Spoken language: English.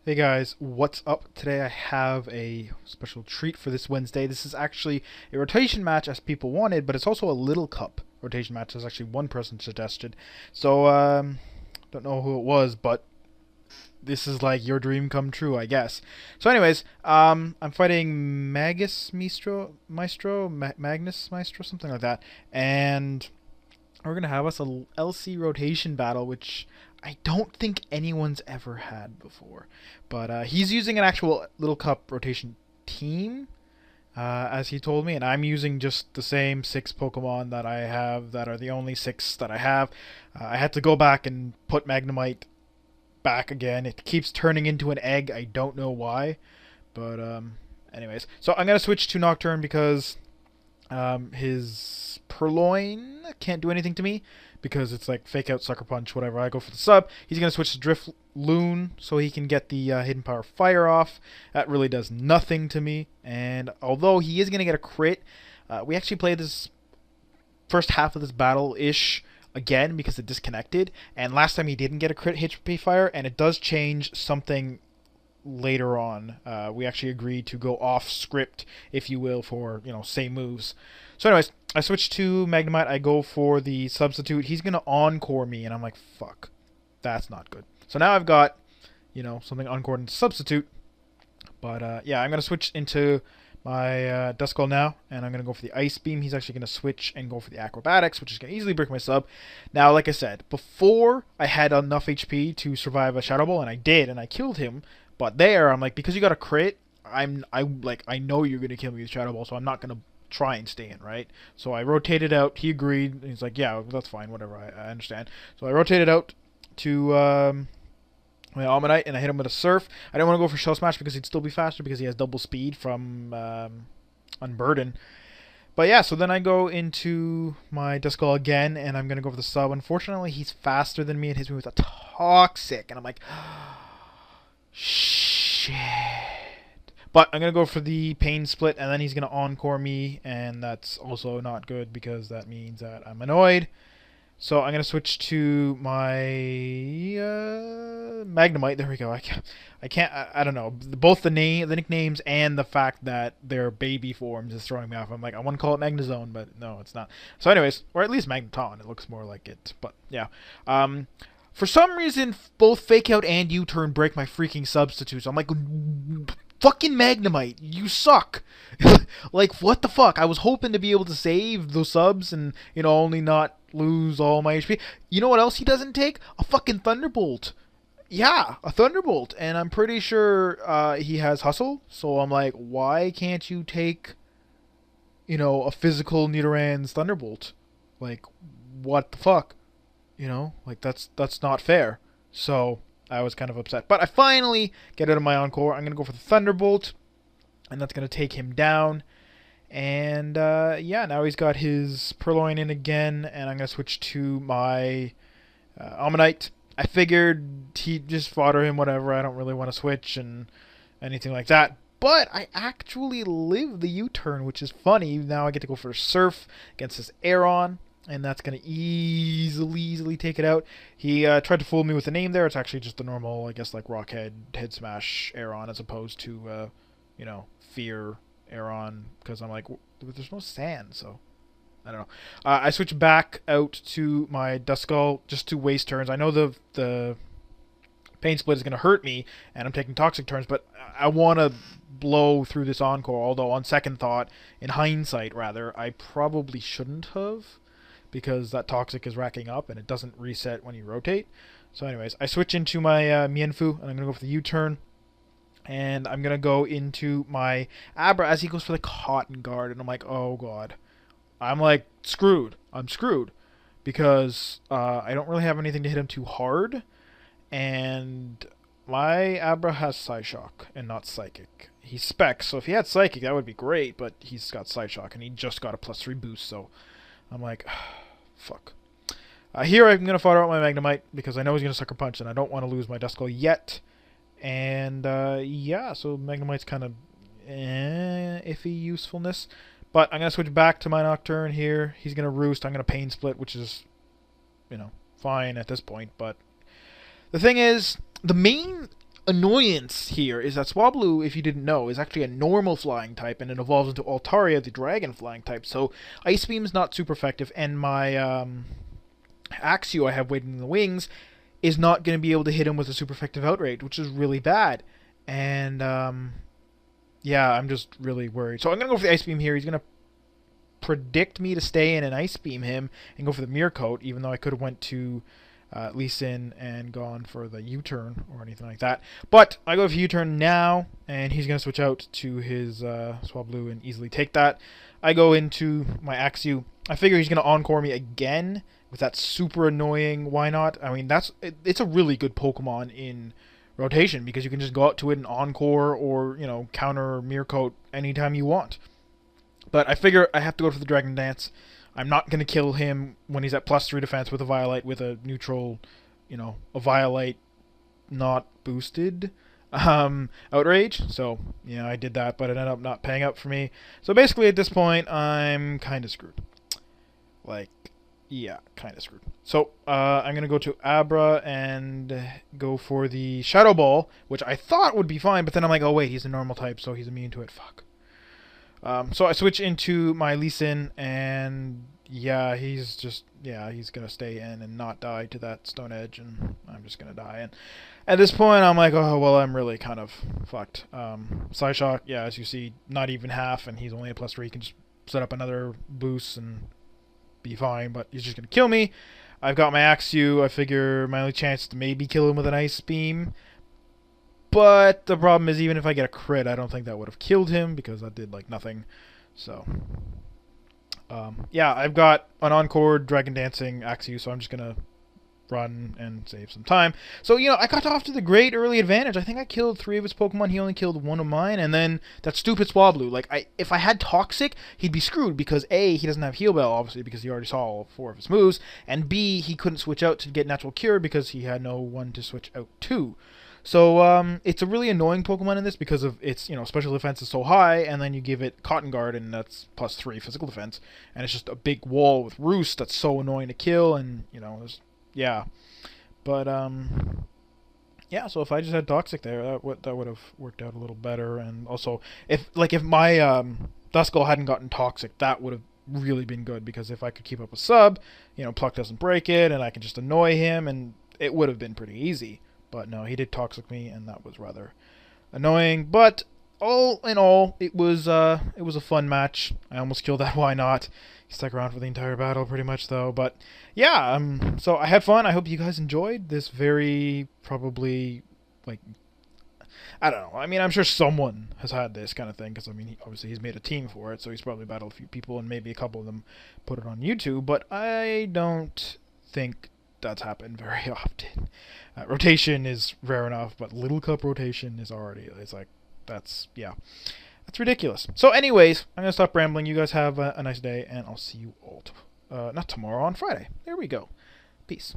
Hey guys, what's up? Today I have a special treat for this Wednesday. This is actually a rotation match as people wanted, but it's also a little cup rotation match as actually one person suggested. So, don't know who it was, but this is like your dream come true, I guess. So anyways, I'm fighting Magnus Maestro, something like that. And we're going to have us a LC rotation battle, which I don't think anyone's ever had before. But he's using an actual little cup rotation team, as he told me, and I'm using just the same 6 Pokemon that I have that are the only 6 that I have. I had to go back and put Magnemite back again. It keeps turning into an egg. I don't know why. But anyways. So I'm going to switch to Nocturne because his Purloin can't do anything to me because it's like Fake Out, Sucker Punch, whatever. I go for the sub. He's going to switch to Drift Loon so he can get the Hidden Power Fire off. That really does nothing to me. And although he is going to get a crit, we actually played this first half of this battle-ish again because it disconnected. And last time he didn't get a crit HP Fire, and it does change something later on. We actually agreed to go off script, if you will, for, same moves. So anyways, I switch to Magnemite. I go for the substitute. He's going to encore me, and I'm like, fuck. That's not good. So now I've got, something encore and substitute. But, yeah, I'm going to switch into my Duskull now, and I'm going to go for the Ice Beam. He's actually going to switch and go for the Acrobatics, which is going to easily break my sub. Now, like I said, before I had enough HP to survive a Shadow Ball, and I did, and I killed him. But there, I'm like, because you got a crit, I know you're gonna kill me with Shadow Ball, so I'm not gonna try and stay in, right? So I rotated out. He agreed. He's like, yeah, that's fine, whatever. I understand. So I rotated out to my Almanite, and I hit him with a Surf. I didn't want to go for Shell Smash because he'd still be faster because he has double speed from Unburden. But yeah, so then I go into my Duskull again, and I'm gonna go for the sub. Unfortunately, he's faster than me and hits me with a Toxic, and I'm like. Shit. But I'm going to go for the Pain Split, and then he's going to encore me, and that's also not good because that means that I'm annoyed. So I'm going to switch to my Magnemite. There we go. I don't know. Both the nicknames, and the fact that they're baby forms is throwing me off. I'm like, I want to call it Magnezone, but no, it's not. So anyways, or at least Magneton. It looks more like it. But yeah. For some reason, both Fake Out and U-Turn break my freaking substitutes. I'm like, fucking Magnemite, you suck. Like, what the fuck? I was hoping to be able to save those subs and, only not lose all my HP. You know what else he doesn't take? A fucking Thunderbolt. Yeah, a Thunderbolt. And I'm pretty sure he has Hustle. So I'm like, why can't you take, a physical Nidoran's Thunderbolt? Like, what the fuck? That's not fair. So I was kind of upset. But I finally get out of my encore. I'm going to go for the Thunderbolt. And that's going to take him down. And yeah, now he's got his Purloin in again. And I'm going to switch to my Ammonite. I figured he'd just fodder him, whatever. I don't really want to switch and anything like that. But I actually live the U-turn, which is funny. Now I get to go for a Surf against this Aeron. And that's going to easily take it out. He tried to fool me with the name there. It's actually just the normal, I guess, like Rockhead, Head Smash Aeron, as opposed to, Fear Aeron. Because I'm like, there's no sand, so I don't know. I switch back out to my Duskull just to waste turns. I know the Pain Split is going to hurt me, and I'm taking Toxic turns, but I want to blow through this Encore, although on second thought, in hindsight, rather, I probably shouldn't have. Because that Toxic is racking up and it doesn't reset when you rotate. So anyways, I switch into my Mienfoo and I'm going to go for the U-turn. And I'm going to go into my Abra as he goes for the Cotton Guard. And I'm like, oh god. I'm like, screwed. I'm screwed. Because I don't really have anything to hit him too hard. And my Abra has Psyshock and not Psychic. He's Specs, so if he had Psychic that would be great. But he's got Psyshock and he just got a +3 boost, so... I'm like, fuck. Here I'm going to fodder out my Magnemite because I know he's going to Sucker Punch and I don't want to lose my Duskull yet. And, yeah, so Magnemite's kind of iffy usefulness. But I'm going to switch back to my Nocturne here. He's going to Roost. I'm going to Pain Split, which is, fine at this point. But the thing is, the main annoyance here is that Swablu, if you didn't know, is actually a normal flying type, and it evolves into Altaria, the dragon flying type. So Ice Beam's not super effective, and my Axew I have waiting in the wings is not going to be able to hit him with a super effective Outrage, which is really bad. And yeah, I'm just really worried. So I'm going to go for the Ice Beam here. He's going to predict me to stay in and Ice Beam him and go for the Mirror Coat, even though I could have went to Lee Sin and gone for the U-turn or anything like that. But I go for U-turn now, and he's going to switch out to his Swablu and easily take that. I go into my Axew. I figure he's going to Encore me again with that super annoying Why Not. I mean, it's a really good Pokemon in rotation because you can just go out to it and Encore or, you know, counter Mirror Coat anytime you want. But I figure I have to go for the Dragon Dance. I'm not going to kill him when he's at +3 defense with a Violite with a neutral, you know, a Violite not boosted Outrage. So, you know, I did that, but it ended up not paying up for me. So basically at this point, I'm kind of screwed. Like, yeah, kind of screwed. So, I'm going to go to Abra and go for the Shadow Ball, which I thought would be fine, but then I'm like, oh wait, he's a normal type, so he's immune to it. Fuck. So I switch into my Lee Sin, and yeah, he's gonna stay in and not die to that Stone Edge, and I'm just gonna die. And at this point, I'm like, oh, well, I'm really kind of fucked. Psyshock, yeah, as you see, not even half, and he's only a +3. He can just set up another boost and be fine, but he's just gonna kill me. I've got my Axew. I figure my only chance to maybe kill him with an Ice Beam. But the problem is, even if I get a crit, I don't think that would have killed him because that did, like, nothing. So, yeah, I've got an Encore Dragon Dancing Axew, so I'm just going to run and save some time. So, you know, I got off to the great early advantage. I think I killed 3 of his Pokemon. He only killed 1 of mine. And then that stupid Swablu. Like, if I had Toxic, he'd be screwed because A, he doesn't have Heal Bell, obviously, because he already saw all 4 of his moves. And B, he couldn't switch out to get Natural Cure because he had no one to switch out to. So, it's a really annoying Pokemon in this because of its, you know, special defense is so high, and then you give it Cotton Guard, and that's +3 physical defense, and it's just a big wall with Roost that's so annoying to kill, and, you know, yeah. But, yeah, so if I just had Toxic there, that would have worked out a little better, and also, if my, Duskull hadn't gotten Toxic, that would have really been good, because if I could keep up a sub, you know, Pluck doesn't break it, and I can just annoy him, and it would have been pretty easy. But no, he did Toxic me, and that was rather annoying. But all in all, it was a fun match. I almost killed that Why Not. He stuck around for the entire battle, pretty much, though. But yeah, so I had fun. I hope you guys enjoyed this very probably, like, I don't know. I mean, I'm sure someone has had this kind of thing because, I mean, obviously he's made a team for it, so he's probably battled a few people, and maybe a couple of them put it on YouTube. But I don't think that's happened very often. Rotation is rare enough, but Little Cup rotation is already, it's like, that's ridiculous. So anyways, I'm going to stop rambling. You guys have a nice day, and I'll see you all, not tomorrow, on Friday. There we go. Peace.